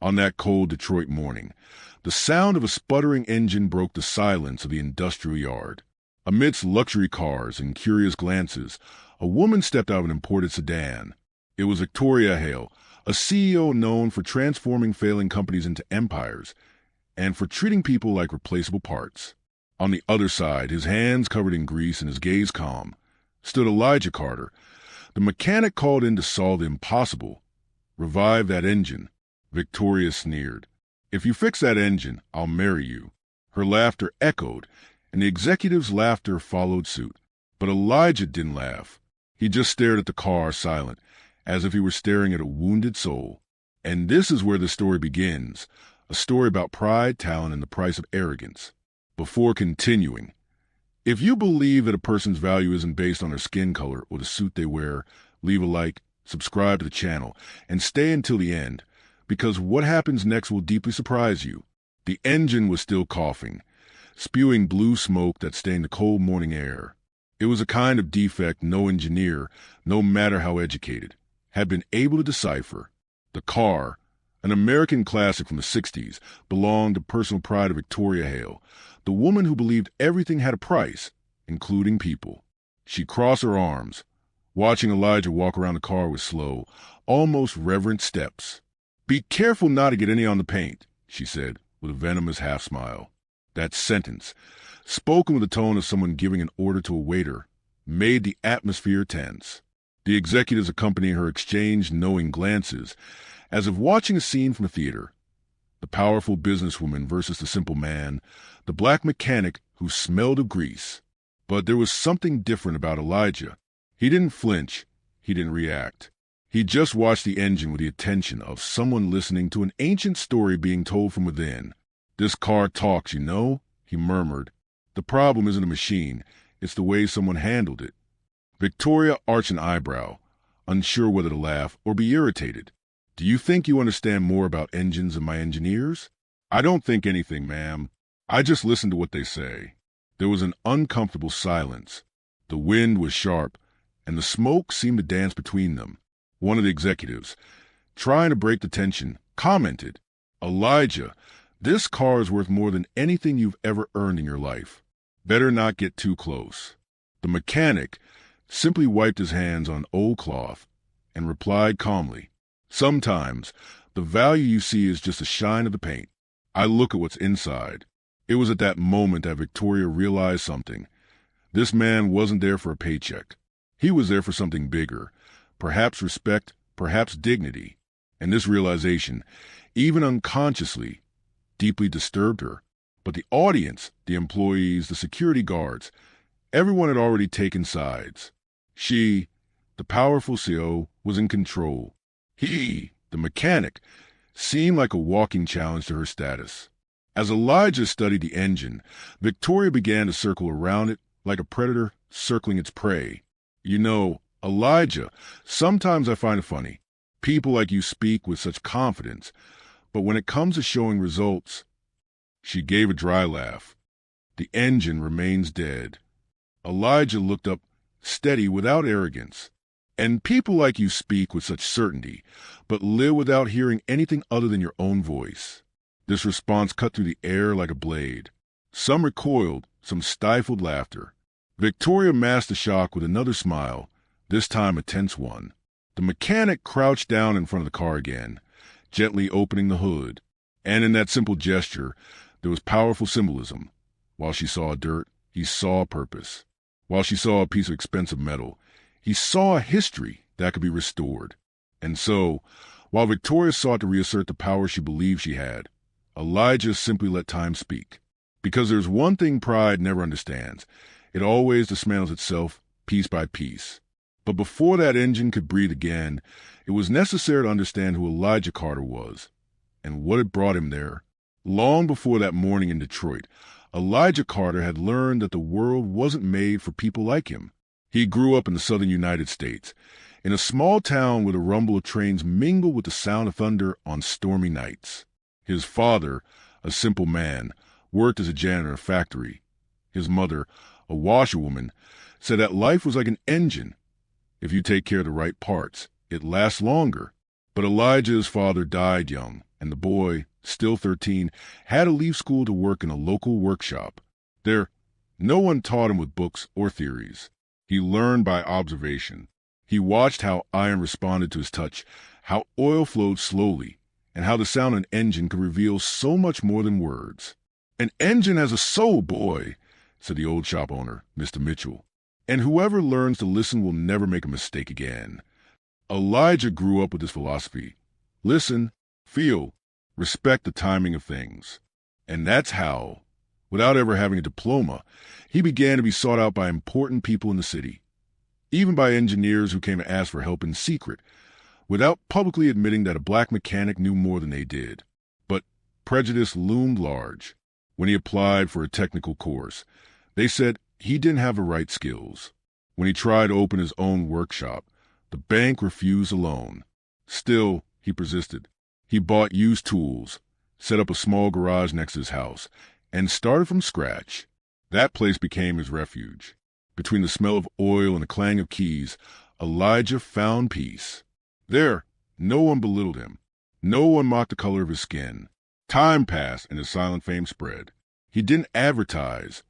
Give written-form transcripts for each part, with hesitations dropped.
On that cold Detroit morning, the sound of a sputtering engine broke the silence of the industrial yard. Amidst luxury cars and curious glances, a woman stepped out of an imported sedan. It was Victoria Hale, a CEO known for transforming failing companies into empires and for treating people like replaceable parts. On the other side, his hands covered in grease and his gaze calm, stood Elijah Carter, the mechanic called in to solve the impossible. Revive that engine. Victoria sneered. If you fix that engine, I'll marry you. Her laughter echoed, and the executive's laughter followed suit. But Elijah didn't laugh. He just stared at the car, silent, as if he were staring at a wounded soul. And this is where the story begins, a story about pride, talent, and the price of arrogance. Before continuing, if you believe that a person's value isn't based on their skin color or the suit they wear, leave a like, subscribe to the channel, and stay until the end, because what happens next will deeply surprise you. The engine was still coughing, spewing blue smoke that stained the cold morning air. It was a kind of defect no engineer, no matter how educated, had been able to decipher. The car, an American classic from the 60s, belonged to personal pride of Victoria Hale, the woman who believed everything had a price, including people. She crossed her arms, watching Elijah walk around the car with slow, almost reverent steps. "Be careful not to get any on the paint," she said, with a venomous half-smile. That sentence, spoken with the tone of someone giving an order to a waiter, made the atmosphere tense. The executives accompanying her exchanged knowing glances, as if watching a scene from a theater. The powerful businesswoman versus the simple man, the black mechanic who smelled of grease. But there was something different about Elijah. He didn't flinch. He didn't react. He just watched the engine with the attention of someone listening to an ancient story being told from within. "This car talks, you know," he murmured. "The problem isn't a machine. It's the way someone handled it." Victoria arched an eyebrow, unsure whether to laugh or be irritated. "Do you think you understand more about engines than my engineers?" "I don't think anything, ma'am. I just listen to what they say." There was an uncomfortable silence. The wind was sharp, and the smoke seemed to dance between them. One of the executives, trying to break the tension, commented, "Elijah, this car is worth more than anything you've ever earned in your life. Better not get too close." The mechanic simply wiped his hands on old cloth and replied calmly, "Sometimes the value you see is just a shine of the paint. I look at what's inside." It was at that moment that Victoria realized something. This man wasn't there for a paycheck. He was there for something bigger, perhaps respect, perhaps dignity. And this realization, even unconsciously, deeply disturbed her. But the audience, the employees, the security guards, everyone had already taken sides. She, the powerful CEO, was in control. He, the mechanic, seemed like a walking challenge to her status. As Elijah studied the engine, Victoria began to circle around it like a predator circling its prey. "You know, Elijah, sometimes I find it funny. People like you speak with such confidence, but when it comes to showing results..." She gave a dry laugh. "The engine remains dead." Elijah looked up, steady without arrogance. "And people like you speak with such certainty, but live without hearing anything other than your own voice." This response cut through the air like a blade. Some recoiled, some stifled laughter. Victoria masked the shock with another smile, this time a tense one. The mechanic crouched down in front of the car again, gently opening the hood. And in that simple gesture, there was powerful symbolism. While she saw dirt, he saw purpose. While she saw a piece of expensive metal, he saw a history that could be restored. And so, while Victoria sought to reassert the power she believed she had, Elijah simply let time speak. Because there's one thing pride never understands. It always dismantles itself, piece by piece. But before that engine could breathe again, it was necessary to understand who Elijah Carter was, and what had brought him there. Long before that morning in Detroit, Elijah Carter had learned that the world wasn't made for people like him. He grew up in the southern United States, in a small town where the rumble of trains mingled with the sound of thunder on stormy nights. His father, a simple man, worked as a janitor in a factory. His mother, a washerwoman, said that life was like an engine. If you take care of the right parts, it lasts longer. But Elijah's father died young, and the boy, still 13, had to leave school to work in a local workshop. There, no one taught him with books or theories. He learned by observation. He watched how iron responded to his touch, how oil flowed slowly, and how the sound of an engine could reveal so much more than words. "An engine has a soul, boy," said the old shop owner, Mr. Mitchell. "And whoever learns to listen will never make a mistake again." Elijah grew up with this philosophy. Listen, feel, respect the timing of things. And that's how, without ever having a diploma, he began to be sought out by important people in the city, even by engineers who came to ask for help in secret, without publicly admitting that a black mechanic knew more than they did. But prejudice loomed large. When he applied for a technical course, they said he didn't have the right skills. When he tried to open his own workshop, the bank refused a loan. Still, he persisted. He bought used tools, set up a small garage next to his house, and started from scratch. That place became his refuge. Between the smell of oil and the clang of keys, Elijah found peace. There, no one belittled him. No one mocked the color of his skin. Time passed and his silent fame spread. He didn't advertise.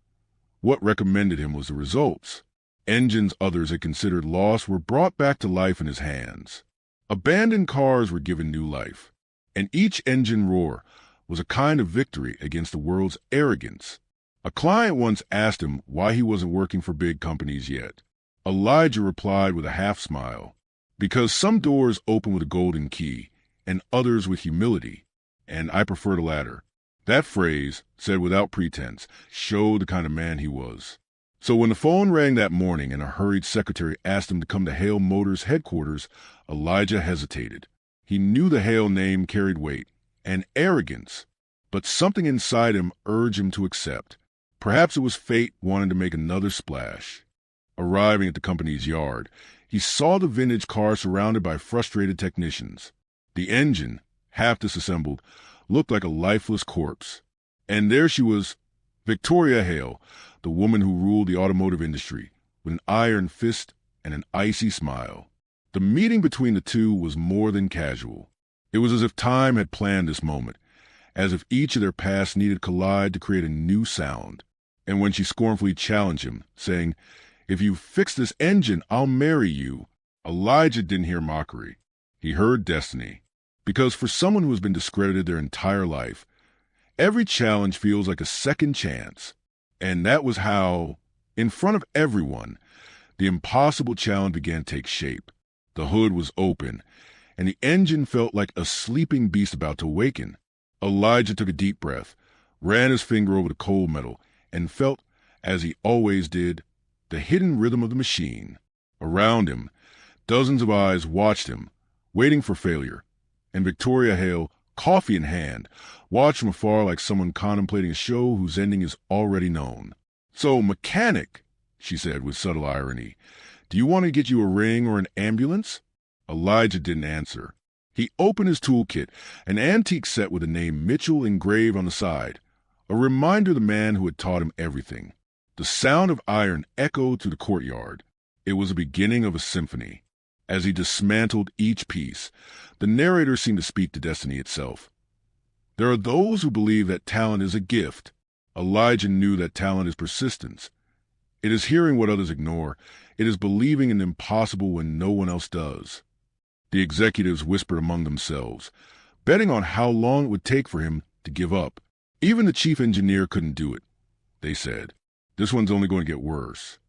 What recommended him was the results. Engines others had considered lost were brought back to life in his hands. Abandoned cars were given new life. And each engine roar was a kind of victory against the world's arrogance. A client once asked him why he wasn't working for big companies yet. Elijah replied with a half smile, "Because some doors open with a golden key, and others with humility, and I prefer the latter." That phrase, said without pretense, showed the kind of man he was. So when the phone rang that morning and a hurried secretary asked him to come to Hale Motors headquarters, Elijah hesitated. He knew the Hale name carried weight and arrogance, but something inside him urged him to accept. Perhaps it was fate wanting to make another splash. Arriving at the company's yard, he saw the vintage car surrounded by frustrated technicians. The engine, half disassembled, looked like a lifeless corpse. And there she was, Victoria Hale, the woman who ruled the automotive industry, with an iron fist and an icy smile. The meeting between the two was more than casual. It was as if time had planned this moment, as if each of their paths needed to collide to create a new sound. And when she scornfully challenged him, saying, "If you fix this engine, I'll marry you," Elijah didn't hear mockery. He heard destiny. Because for someone who has been discredited their entire life, every challenge feels like a second chance. And that was how, in front of everyone, the impossible challenge began to take shape. The hood was open, and the engine felt like a sleeping beast about to awaken. Elijah took a deep breath, ran his finger over the cold metal, and felt, as he always did, the hidden rhythm of the machine. Around him, dozens of eyes watched him, waiting for failure. And Victoria Hale, coffee in hand, watched from afar like someone contemplating a show whose ending is already known. "So, mechanic," she said with subtle irony, "do you want to get you a ring or an ambulance?" Elijah didn't answer. He opened his toolkit, an antique set with the name Mitchell engraved on the side, a reminder of the man who had taught him everything. The sound of iron echoed through the courtyard. It was the beginning of a symphony. As he dismantled each piece, the narrator seemed to speak to destiny itself. There are those who believe that talent is a gift. Elijah knew that talent is persistence. It is hearing what others ignore. It is believing in the impossible when no one else does. The executives whispered among themselves, betting on how long it would take for him to give up. Even the chief engineer couldn't do it, they said. This one's only going to get worse.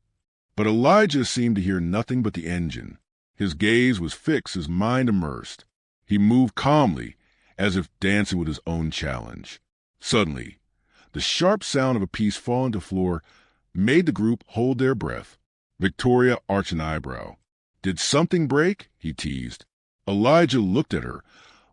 But Elijah seemed to hear nothing but the engine. His gaze was fixed, his mind immersed. He moved calmly, as if dancing with his own challenge. Suddenly, the sharp sound of a piece falling to the floor made the group hold their breath. Victoria arched an eyebrow. "Did something break?" he teased. Elijah looked at her,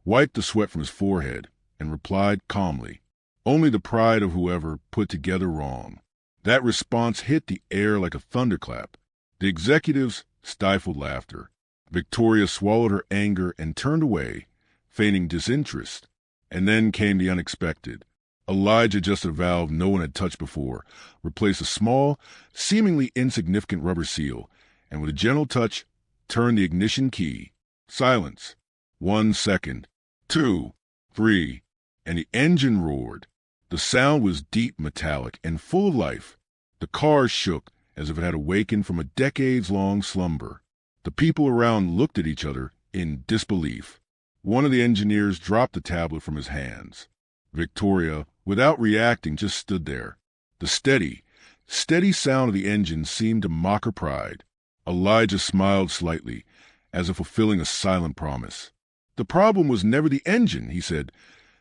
wiped the sweat from his forehead, and replied calmly, "Only the pride of whoever put together wrong." That response hit the air like a thunderclap. The executives stifled laughter. Victoria swallowed her anger and turned away, feigning disinterest. And then came the unexpected. Elijah adjusted a valve no one had touched before, replaced a small, seemingly insignificant rubber seal, and with a gentle touch, turned the ignition key. Silence. 1 second. 2. 3, and the engine roared. The sound was deep, metallic, and full of life. The car shook as if it had awakened from a decades-long slumber. The people around looked at each other in disbelief. One of the engineers dropped the tablet from his hands. Victoria, without reacting, just stood there. The steady sound of the engine seemed to mock her pride. Elijah smiled slightly, as if fulfilling a silent promise. "The problem was never the engine," he said,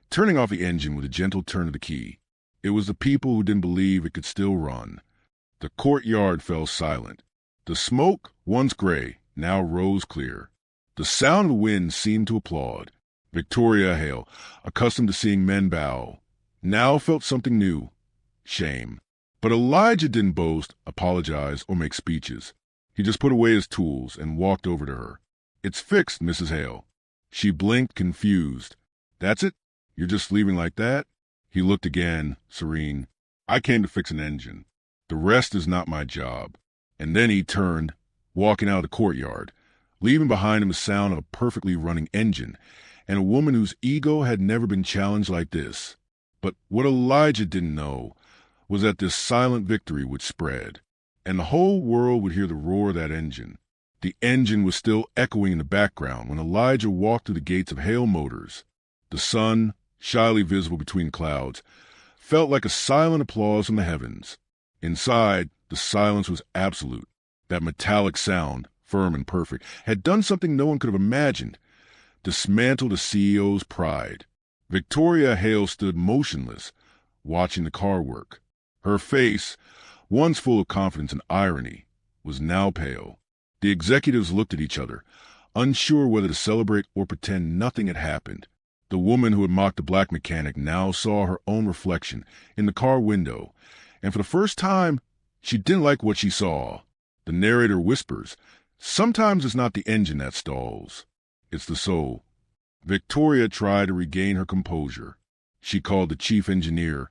turning off the engine with a gentle turn of the key. It was the people who didn't believe it could still run. The courtyard fell silent. The smoke, once gray, now rose clear. The sound of the wind seemed to applaud. Victoria Hale, accustomed to seeing men bow, now felt something new: shame. But Elijah didn't boast, apologize, or make speeches. He just put away his tools and walked over to her. "It's fixed, Mrs. Hale." She blinked, confused. "That's it? You're just leaving like that?" He looked again, serene. "I came to fix an engine. The rest is not my job." And then he turned, walking out of the courtyard, leaving behind him the sound of a perfectly running engine and a woman whose ego had never been challenged like this. But what Elijah didn't know was that this silent victory would spread, and the whole world would hear the roar of that engine. The engine was still echoing in the background when Elijah walked through the gates of Hale Motors. The sun, shyly visible between clouds, felt like a silent applause from the heavens. Inside, the silence was absolute. That metallic sound, firm and perfect, had done something no one could have imagined: dismantled a CEO's pride. Victoria Hale stood motionless, watching the car work. Her face, once full of confidence and irony, was now pale. The executives looked at each other, unsure whether to celebrate or pretend nothing had happened. The woman who had mocked the black mechanic now saw her own reflection in the car window, and for the first time, she didn't like what she saw. The narrator whispers, "Sometimes it's not the engine that stalls. It's the soul." Victoria tried to regain her composure. She called the chief engineer,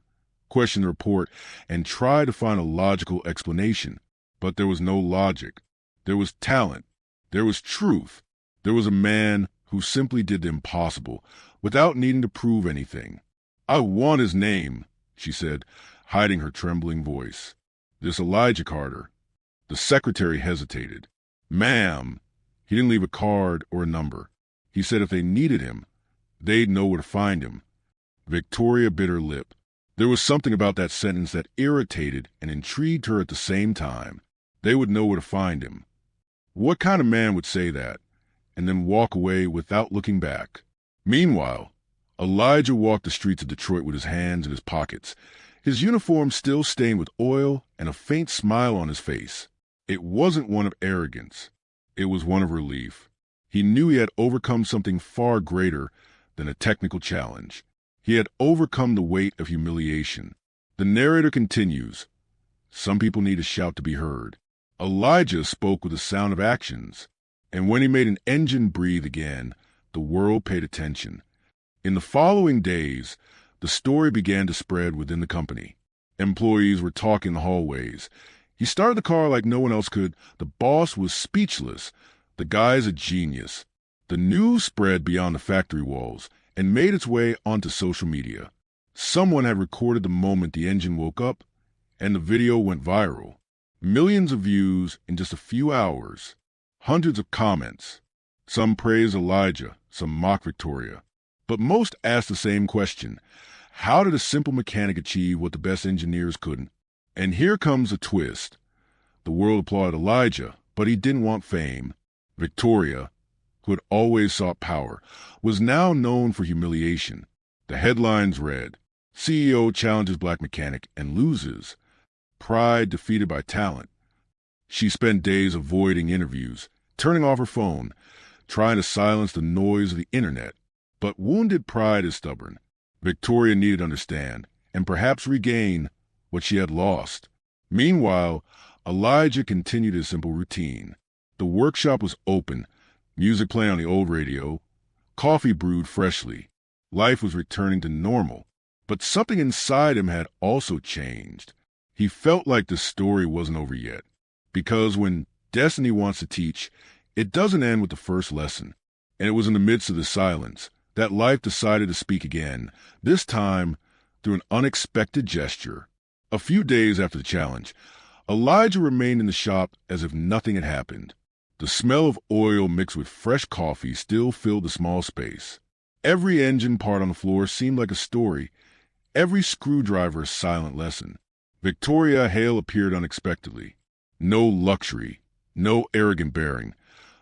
questioned the report, and tried to find a logical explanation. But there was no logic. There was talent. There was truth. There was a man who simply did the impossible without needing to prove anything. "I want his name," she said, hiding her trembling voice. "This Elijah Carter." The secretary hesitated. "Ma'am." He didn't leave a card or a number. He said if they needed him, they'd know where to find him. Victoria bit her lip. There was something about that sentence that irritated and intrigued her at the same time. They would know where to find him. What kind of man would say that, and then walk away without looking back? Meanwhile, Elijah walked the streets of Detroit with his hands in his pockets, his uniform still stained with oil and a faint smile on his face. It wasn't one of arrogance. It was one of relief. He knew he had overcome something far greater than a technical challenge. He had overcome the weight of humiliation. The narrator continues. Some people need a shout to be heard. Elijah spoke with the sound of actions, and when he made an engine breathe again, the world paid attention. In the following days, the story began to spread within the company. Employees were talking in the hallways. "He started the car like no one else could. The boss was speechless. The guy's a genius." The news spread beyond the factory walls and made its way onto social media. Someone had recorded the moment the engine woke up, and the video went viral. Millions of views in just a few hours. Hundreds of comments. Some praised Elijah, some mocked Victoria. But most asked the same question: how did a simple mechanic achieve what the best engineers couldn't? And here comes a twist. The world applauded Elijah, but he didn't want fame. Victoria, who had always sought power, was now known for humiliation. The headlines read, "CEO challenges black mechanic and loses. Pride defeated by talent." She spent days avoiding interviews, turning off her phone, trying to silence the noise of the internet. But wounded pride is stubborn. Victoria needed to understand, and perhaps regain, what she had lost. Meanwhile, Elijah continued his simple routine. The workshop was open, music playing on the old radio, coffee brewed freshly. Life was returning to normal, but something inside him had also changed. He felt like the story wasn't over yet, because when destiny wants to teach, it doesn't end with the first lesson. And it was in the midst of the silence that life decided to speak again, this time through an unexpected gesture. A few days after the challenge, Elijah remained in the shop as if nothing had happened. The smell of oil mixed with fresh coffee still filled the small space. Every engine part on the floor seemed like a story, every screwdriver a silent lesson. Victoria Hale appeared unexpectedly. No luxury, no arrogant bearing,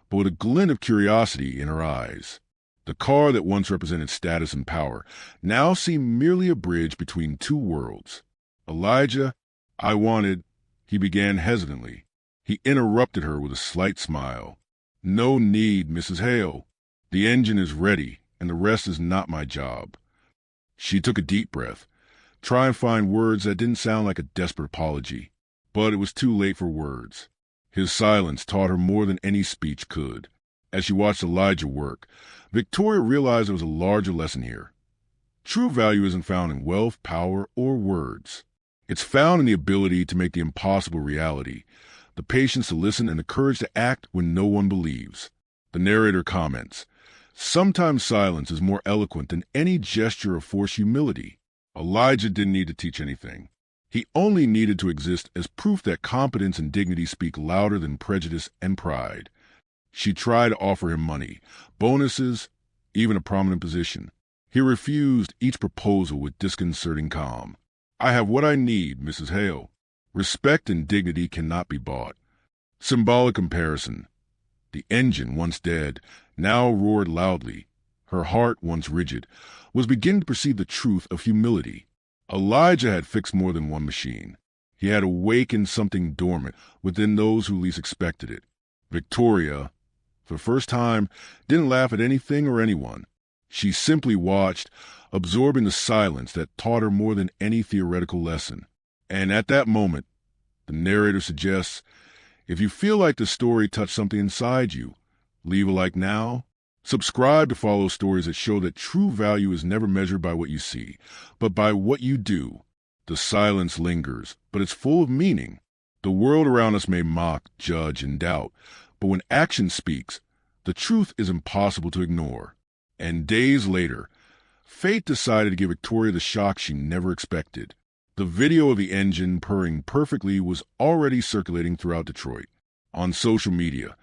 but with a glint of curiosity in her eyes. The car that once represented status and power now seemed merely a bridge between two worlds. Elijah, he began hesitantly. He interrupted her with a slight smile. No need, Mrs. Hale. The engine is ready, and the rest is not my job. She took a deep breath, trying to find words that didn't sound like a desperate apology, but it was too late for words. His silence taught her more than any speech could. As she watched Elijah work, Victoria realized there was a larger lesson here. True value isn't found in wealth, power, or words. It's found in the ability to make the impossible reality, the patience to listen, and the courage to act when no one believes. The narrator comments, "Sometimes silence is more eloquent than any gesture of forced humility." Elijah didn't need to teach anything. He only needed to exist as proof that competence and dignity speak louder than prejudice and pride. She tried to offer him money, bonuses, even a prominent position. He refused each proposal with disconcerting calm. "I have what I need, Mrs. Hale. Respect and dignity cannot be bought." Symbolic comparison. The engine, once dead, now roared loudly. Her heart, once rigid, was beginning to perceive the truth of humility. Elijah had fixed more than one machine. He had awakened something dormant within those who least expected it. Victoria, for the first time, didn't laugh at anything or anyone. She simply watched, absorbing the silence that taught her more than any theoretical lesson. And at that moment, the narrator suggests, if you feel like the story touched something inside you, leave a like now. Subscribe to follow stories that show that true value is never measured by what you see, but by what you do. The silence lingers, but it's full of meaning. The world around us may mock, judge, and doubt, but when action speaks, the truth is impossible to ignore. And days later, fate decided to give Victoria the shock she never expected. The video of the engine purring perfectly was already circulating throughout Detroit. On social media,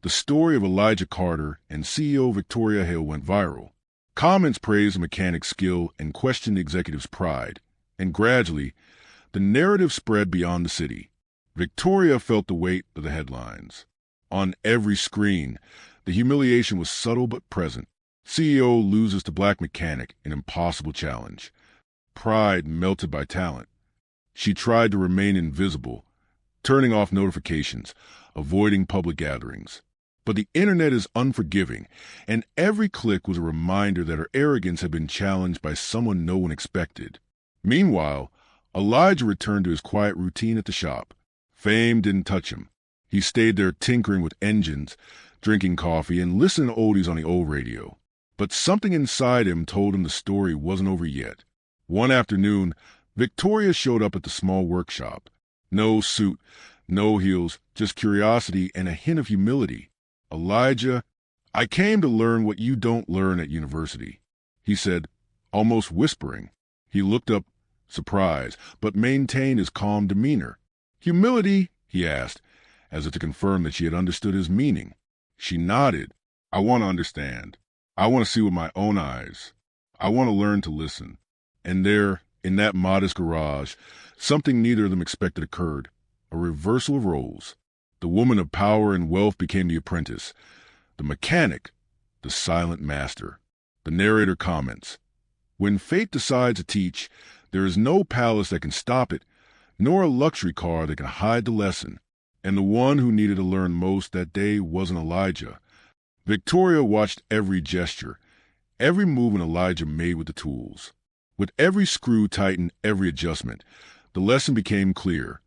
the story of Elijah Carter and CEO Victoria Hale went viral. Comments praised the mechanic's skill and questioned the executive's pride. And gradually, the narrative spread beyond the city. Victoria felt the weight of the headlines. On every screen, the humiliation was subtle but present. CEO loses to black mechanic, an impossible challenge. Pride melted by talent. She tried to remain invisible, turning off notifications, avoiding public gatherings. But the internet is unforgiving, and every click was a reminder that her arrogance had been challenged by someone no one expected. Meanwhile, Elijah returned to his quiet routine at the shop. Fame didn't touch him. He stayed there tinkering with engines, drinking coffee, and listening to oldies on the old radio. But something inside him told him the story wasn't over yet. One afternoon, Victoria showed up at the small workshop. No suit, no heels, just curiosity and a hint of humility. "Elijah, I came to learn what you don't learn at university," he said, almost whispering. He looked up, surprised, but maintained his calm demeanor. "Humility?" he asked, as if to confirm that she had understood his meaning. She nodded. "I want to understand. I want to see with my own eyes. I want to learn to listen." And there, in that modest garage, something neither of them expected occurred, a reversal of roles. The woman of power and wealth became the apprentice, the mechanic, the silent master. The narrator comments, "When fate decides to teach, there is no palace that can stop it, nor a luxury car that can hide the lesson." And the one who needed to learn most that day wasn't Elijah. Victoria watched every gesture, every movement Elijah made with the tools. With every screw tightened, every adjustment, the lesson became clear.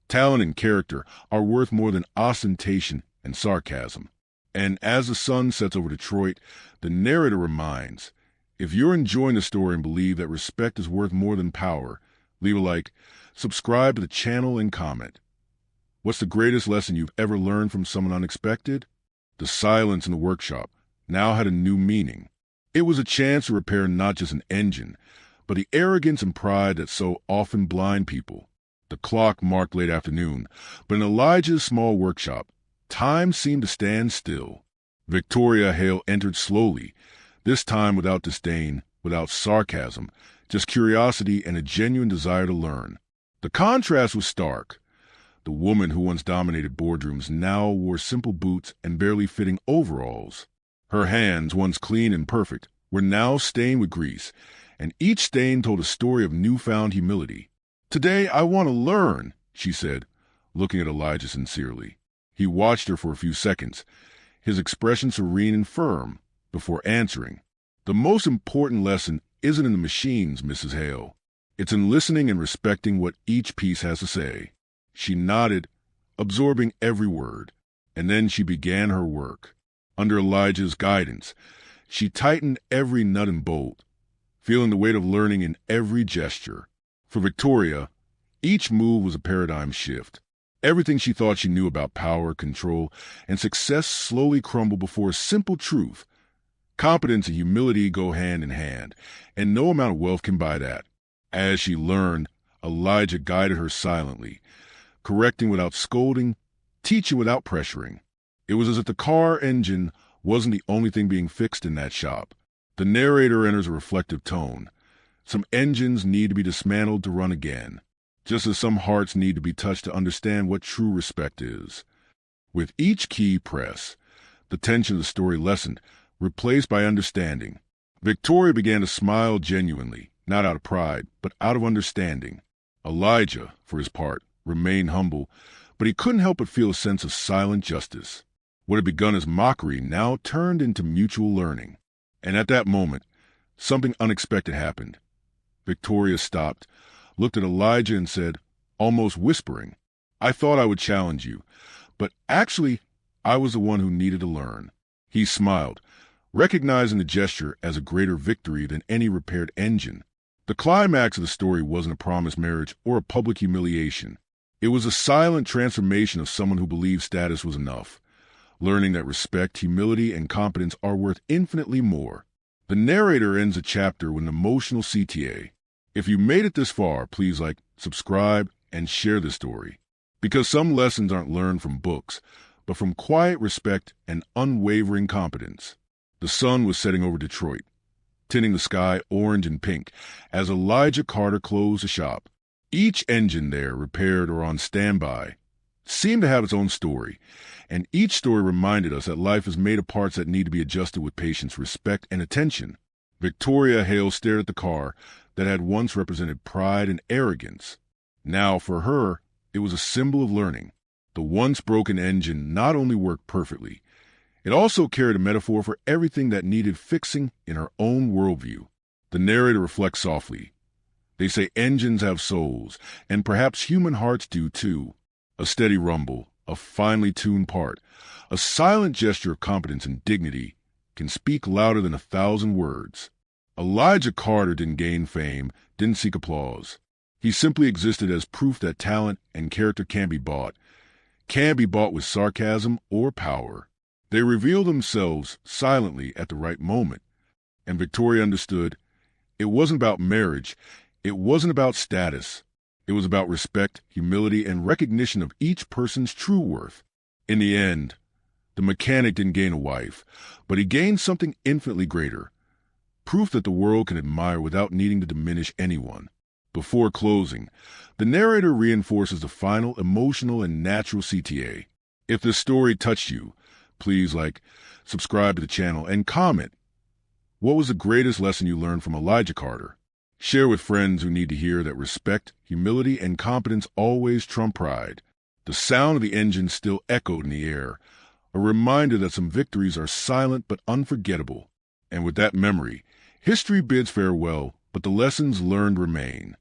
Talent and character are worth more than ostentation and sarcasm. And as the sun sets over Detroit, the narrator reminds, if you're enjoying the story and believe that respect is worth more than power, leave a like, subscribe to the channel, and comment. What's the greatest lesson you've ever learned from someone unexpected? The silence in the workshop now had a new meaning. It was a chance to repair not just an engine, but the arrogance and pride that so often blind people. The clock marked late afternoon, but in Elijah's small workshop, time seemed to stand still. Victoria Hale entered slowly, this time without disdain, without sarcasm, just curiosity and a genuine desire to learn. The contrast was stark. The woman who once dominated boardrooms now wore simple boots and barely fitting overalls. Her hands, once clean and perfect, were now stained with grease, and each stain told a story of newfound humility. "Today I want to learn," she said, looking at Elijah sincerely. He watched her for a few seconds, his expression serene and firm, before answering. "The most important lesson isn't in the machines, Mrs. Hale. It's in listening and respecting what each piece has to say." She nodded, absorbing every word, and then she began her work. Under Elijah's guidance, she tightened every nut and bolt, feeling the weight of learning in every gesture. For Victoria, each move was a paradigm shift. Everything she thought she knew about power, control, and success slowly crumbled before a simple truth. Competence and humility go hand in hand, and no amount of wealth can buy that. As she learned, Elijah guided her silently, correcting without scolding, teaching without pressuring. It was as if the car engine wasn't the only thing being fixed in that shop. The narrator enters a reflective tone. Some engines need to be dismantled to run again, just as some hearts need to be touched to understand what true respect is. With each key press, the tension of the story lessened, replaced by understanding. Victoria began to smile genuinely, not out of pride, but out of understanding. Elijah, for his part, remained humble, but he couldn't help but feel a sense of silent justice. What had begun as mockery now turned into mutual learning. And at that moment, something unexpected happened. Victoria stopped, looked at Elijah and said, almost whispering, "I thought I would challenge you, but actually I was the one who needed to learn." He smiled, recognizing the gesture as a greater victory than any repaired engine. The climax of the story wasn't a promised marriage or a public humiliation. It was a silent transformation of someone who believed status was enough, learning that respect, humility, and competence are worth infinitely more. The narrator ends a chapter with an emotional CTA. If you made it this far, please like, subscribe, and share this story. Because some lessons aren't learned from books, but from quiet respect and unwavering competence. The sun was setting over Detroit, tinting the sky orange and pink as Elijah Carter closed the shop. Each engine there, repaired or on standby, seemed to have its own story, and each story reminded us that life is made of parts that need to be adjusted with patience, respect, and attention. Victoria Hale stared at the car that had once represented pride and arrogance. Now, for her, it was a symbol of learning. The once broken engine not only worked perfectly, it also carried a metaphor for everything that needed fixing in her own worldview. The narrator reflects softly. They say engines have souls, and perhaps human hearts do too. A steady rumble, a finely tuned part, a silent gesture of competence and dignity can speak louder than 1,000 words. Elijah Carter didn't gain fame, didn't seek applause. He simply existed as proof that talent and character can be bought with sarcasm or power. They revealed themselves silently at the right moment, and Victoria understood it wasn't about marriage, it wasn't about status. It was about respect, humility, and recognition of each person's true worth. In the end, the mechanic didn't gain a wife, but he gained something infinitely greater, proof that the world can admire without needing to diminish anyone. Before closing, the narrator reinforces the final emotional and natural CTA. If this story touched you, please like, subscribe to the channel, and comment. What was the greatest lesson you learned from Elijah Carter? Share with friends who need to hear that respect, humility, and competence always trump pride. The sound of the engine still echoed in the air, a reminder that some victories are silent but unforgettable. And with that memory, history bids farewell, but the lessons learned remain.